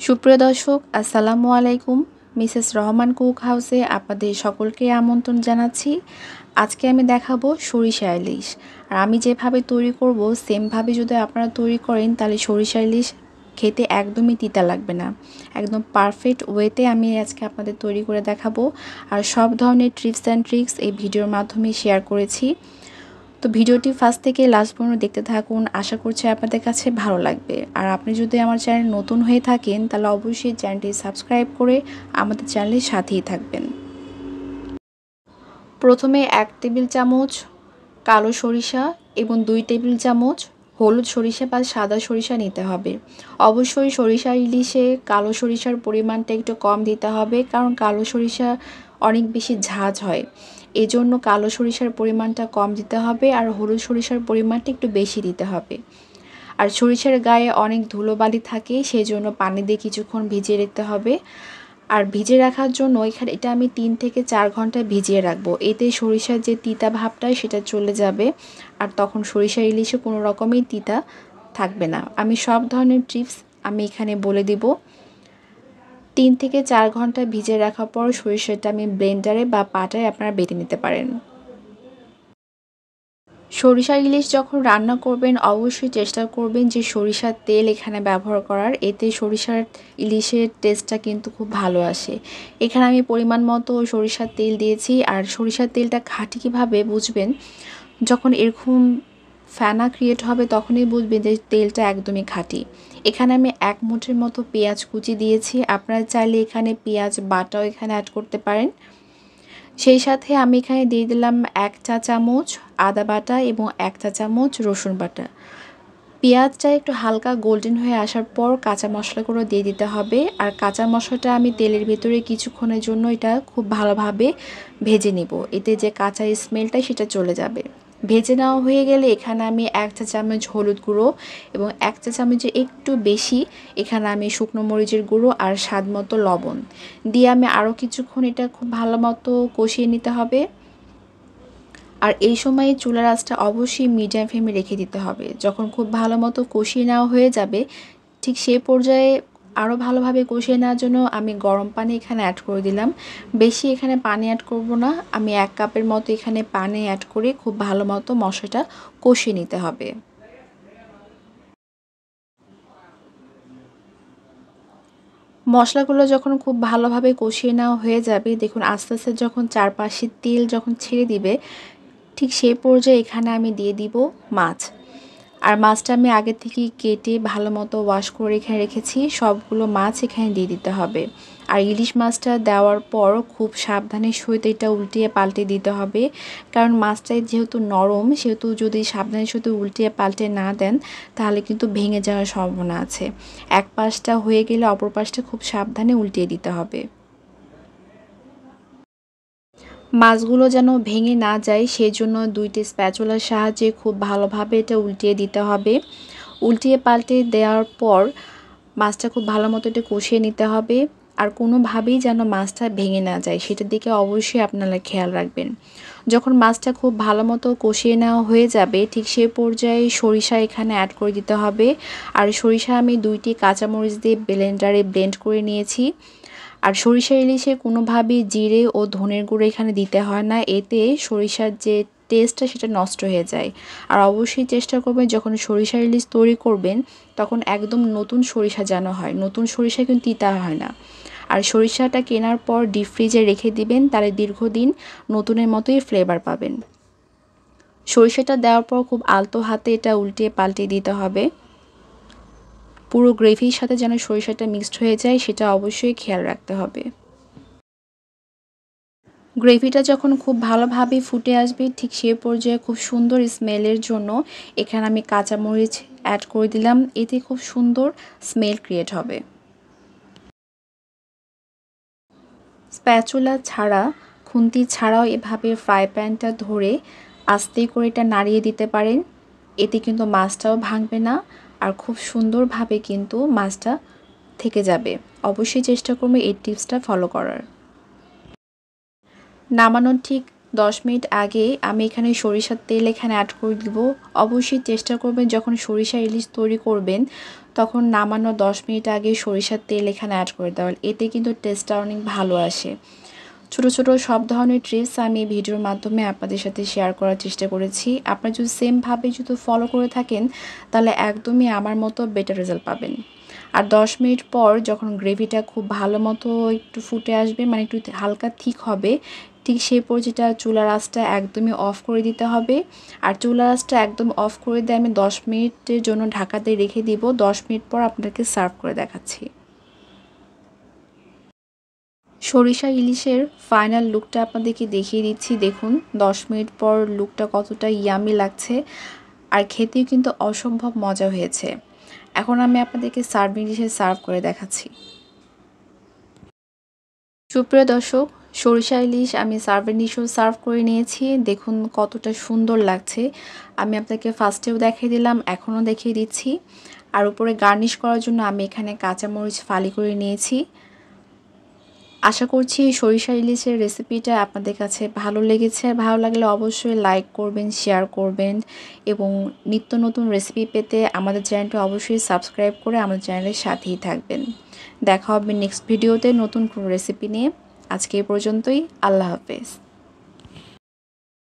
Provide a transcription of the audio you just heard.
সুপ্রিয় দর্শক আসসালামু আলাইকুম। মিসেস রহমান কুক হাউসে আপনাদের সকলকে আমন্ত্রণ জানাচ্ছি। আজকে আমি দেখাবো সরিষা ইলিশ। আর আমি যেভাবে তৈরি করব সেমভাবে যদি আপনারা তৈরি করেন তাহলে সরিষা ইলিশ খেতে একদমই তিতা লাগবে না। একদম পারফেক্ট ওয়েতে আমি আজকে আপনাদের তৈরি করে দেখাবো। আর সব ধরনের টিপস অ্যান্ড ট্রিক্স এই ভিডিওর মাধ্যমে শেয়ার করেছি। তো ভিডিওটি ফার্স্ট থেকে লাস্ট পর্যন্ত দেখতে থাকুন, আশা করছি আপনাদের কাছে ভালো লাগবে। আর আপনি যদি আমার চ্যানেল নতুন হয়ে থাকেন তাহলে অবশ্যই চ্যানেলটি সাবস্ক্রাইব করে আমাদের চ্যানেলের সাথেই থাকবেন। প্রথমে 1 টেবিল চামচ কালো সরিষা এবং 2 টেবিল চামচ হলুদ সরিষা বা সাদা সরিষা নিতে হবে। অবশ্যই সরিষা ইলিশে কালো সরিষার পরিমাণটা একটু কম দিতে হবে, কারণ কালো সরিষা অনেক বেশি ঝাঁঝ হয়। এজন্য কালো সরিষার পরিমাণটা কম দিতে হবে আর হলুদ সরিষার পরিমাণটা একটু বেশি দিতে হবে। আর সরিষার গায়ে অনেক ধুলোবালি থাকে, সেই জন্য পানি দিয়ে কিছুক্ষণ ভিজিয়ে রাখতে হবে। আর ভিজিয়ে রাখার জন্য এটা আমি 3 থেকে 4 ঘন্টা ভিজিয়ে রাখবো। এতে সরিষার যে তিতা ভাবটা সেটা চলে যাবে, আর তখন সরিষা ইলিশে কোনো রকমের তিতা থাকবে না। আমি সব ধরনের টিপস আমি এখানে বলে দিব। 3 থেকে 4 ঘন্টা ভিজিয়ে রাখার পর সরিষাটা আমি ব্লেন্ডারে বা পাটায় আপনারা বেটে নিতে পারেন। সরিষা ইলিশ যখন রান্না করবেন অবশ্যই চেষ্টা করবেন যে সরিষার তেল এখানে ব্যবহার করার, এতে সরিষার ইলিশের টেস্টটা কিন্তু খুব ভালো আসে। এখানে আমি পরিমাণ মতো সরিষার তেল দিয়েছি। আর সরিষার তেলটা খাঁটি কীভাবে বুঝবেন, যখন এরকম ফেনা ক্রিয়েট হবে তখনই বুঝবেন যে তেলটা একদমই খাঁটি। এখানে আমি 1 মুঠের মতো পেঁয়াজ কুচি দিয়েছি, আপনারা চাইলে এখানে পেঁয়াজ বাটাও এখানে অ্যাড করতে পারেন। সেই সাথে আমি এখানে দিয়ে দিলাম 1 চা চামচ আদা বাটা এবং 1 চা চামচ রসুন বাটা। পেঁয়াজটা একটু হালকা গোল্ডেন হয়ে আসার পর কাঁচা মশলাগুলো দিয়ে দিতে হবে। আর কাঁচা মশলাটা আমি তেলের ভিতরে কিছুক্ষণের জন্য এটা খুব ভালোভাবে ভেজে নিব, এতে যে কাঁচা স্মেলটা সেটা চলে যাবে। ভেজে নেওয়া হয়ে গেলে এখানে আমি 1 চা চামচ হলুদ গুঁড়ো এবং 1 চা চামচের একটু বেশি এখানে আমি শুকনো মরিচের গুঁড়ো আর স্বাদ মতো লবণ দিয়ে আমি আরও কিছুক্ষণ এটা খুব ভালো মতো কষিয়ে নিতে হবে। আর এই সময়ে চুলার আঁচটা অবশ্যই মিডিয়াম ফ্লেমে রেখে দিতে হবে। যখন খুব ভালো মতো কষিয়ে নেওয়া হয়ে যাবে, ঠিক সেই পর্যায়ে আরও ভালোভাবে কষিয়ে নেওয়ার জন্য আমি গরম পানি এখানে অ্যাড করে দিলাম। বেশি এখানে পানি অ্যাড করব না, আমি 1 কাপের মতো এখানে পানি অ্যাড করে খুব ভালো মতো মশলাটা কষিয়ে নিতে হবে। মশলাগুলো যখন খুব ভালোভাবে কষিয়ে নেওয়া হয়ে যাবে, দেখুন আস্তে আস্তে যখন চারপাশে তেল যখন ছেড়ে দিবে, ঠিক সেই পর্যায়ে এখানে আমি দিয়ে দিব মাছ। আর মাছটা আমি আগে থেকেই কেটে ভালো মতো ওয়াশ করে এখানে রেখেছি। সবগুলো মাছ এখানে দিয়ে দিতে হবে। আর ইলিশ মাছটা দেওয়ার পর খুব সাবধানের সহিত এটা উল্টিয়ে পাল্টে দিতে হবে, কারণ মাছটা যেহেতু নরম, সেহেতু যদি সাবধানের সহিত উল্টিয়ে পাল্টে না দেন তাহলে কিন্তু ভেঙে যাওয়ার সম্ভাবনা আছে। এক পাশটা হয়ে গেলে অপর পাশটা খুব সাবধানে উল্টিয়ে দিতে হবে। মাছগুলো যেন ভেঙে না যায় সেজন্য 2টি স্প্যাচুলার সাহায্যে খুব ভালোভাবে এটা উল্টিয়ে দিতে হবে। উল্টিয়ে পাল্টে দেওয়ার পর মাছটা খুব ভালো মতো এটা কষিয়ে নিতে হবে। আর কোনোভাবেই যেন মাছটা ভেঙে না যায় সেটার দিকে অবশ্যই আপনারা খেয়াল রাখবেন। যখন মাছটা খুব ভালো মতো কষিয়ে নেওয়া হয়ে যাবে, ঠিক সেই পর্যায়ে সরিষা এখানে অ্যাড করে দিতে হবে। আর সরিষা আমি 2টি কাঁচামরিচ দিয়ে ব্লেন্ডারে ব্লেন্ড করে নিয়েছি। আর সরিষা ইলিশে কোনোভাবেই জিরে ও ধনের গুঁড়ো এখানে দিতে হয় না, এতে সরিষার যে টেস্টটা সেটা নষ্ট হয়ে যায়। আর অবশ্যই চেষ্টা করবেন যখন সরিষা ইলিশ তৈরি করবেন তখন একদম নতুন সরিষা যেন হয়। নতুন সরিষা কিন্তু তিতা হয় না। আর সরিষাটা কেনার পর ডিপ ফ্রিজে রেখে দিবেন, তাহলে দীর্ঘদিন নতুনের মতোই ফ্লেভার পাবেন। সরিষাটা দেওয়ার পর খুব আলতো হাতে এটা উল্টিয়ে পাল্টে দিতে হবে। পুরো গ্রেভির সাথে যেন সরিষাটা মিক্সড হয়ে যায় সেটা অবশ্যই খেয়াল রাখতে হবে। গ্রেভিটা যখন খুব ভালোভাবে ফুটে আসবে, ঠিক সেই পর্যায়ে খুব সুন্দর স্মেলের জন্য এখানে আমি কাঁচামরিচ অ্যাড করে দিলাম, এতে খুব সুন্দর স্মেল ক্রিয়েট হবে। স্প্যাচুলা ছাড়া, খুন্তি ছাড়াও এভাবে ফ্রাই প্যানটা ধরে আস্তে করে এটা নাড়িয়ে দিতে পারেন, এতে কিন্তু মাছটাও ভাঙবে না আর খুব সুন্দরভাবে কিন্তু মাছটা থেকে যাবে। অবশ্যই চেষ্টা করবেন এই টিপসটা ফলো করার। নামানোর ঠিক 10 মিনিট আগে আমি এখানে সরিষার তেল এখানে অ্যাড করে দিব। অবশ্যই চেষ্টা করবেন যখন সরিষা ইলিশ তৈরি করবেন তখন নামানো 10 মিনিট আগে সরিষার তেল এখানে অ্যাড করে দেওয়া, এতে কিন্তু টেস্টটা অনেক ভালো আসে। ছোট ছোট সব ধরনের টিপস আমি ভিডিওর মাধ্যমে আপনাদের সাথে শেয়ার করার চেষ্টা করেছি। আপনারা যদি সেমভাবে যদি ফলো করে থাকেন তাহলে একদমই আমার মতো বেটার রেজাল্ট পাবেন। আর 10 মিনিট পর যখন গ্রেভিটা খুব ভালো মতো একটু ফুটে আসবে, মানে একটু হালকা থিক হবে, ঠিক সেই পর্যায়ে চুলার আঁচটা একদমই অফ করে দিতে হবে। আর চুলার আঁচটা একদম অফ করে দিয়ে আমি 10 মিনিটের জন্য ঢাকা দিয়ে রেখে দিব। 10 মিনিট পর আপনাদেরকে সার্ভ করে দেখাচ্ছি। সরিষা ইলিশের ফাইনাল লুকটা আপনাদেরকে দেখিয়ে দিচ্ছি। দেখুন 10 মিনিট পর লুকটা কতটা ইয়ামি লাগছে, আর খেতেও কিন্তু অসম্ভব মজা হয়েছে। এখন আমি আপনাদেরকে সার্ভিং ডিশে সার্ভ করে দেখাচ্ছি। সুপ্রিয় দর্শক, সরিষা ইলিশ আমি সার্ভিং ডিশেও সার্ভ করে নিয়েছি। দেখুন কতটা সুন্দর লাগছে। আমি আপনাকে ফার্স্টেও দেখিয়ে দিলাম, এখনও দেখিয়ে দিচ্ছি। আর উপরে গার্নিশ করার জন্য আমি এখানে কাঁচামরিচ ফালি করে নিয়েছি। আশা করছি সরিষা ইলিশের রেসিপিটা আপনাদের কাছে ভালো লেগেছে। ভালো লাগলে অবশ্যই লাইক করবেন, শেয়ার করবেন এবং নিত্য নতুন রেসিপি পেতে আমাদের চ্যানেলটা অবশ্যই সাবস্ক্রাইব করে আমাদের চ্যানেলের সাথেই থাকবেন। দেখা হবে নেক্সট ভিডিওতে নতুন কোনো রেসিপি নিয়ে। আজকে এই পর্যন্তই। আল্লাহ হাফেজ।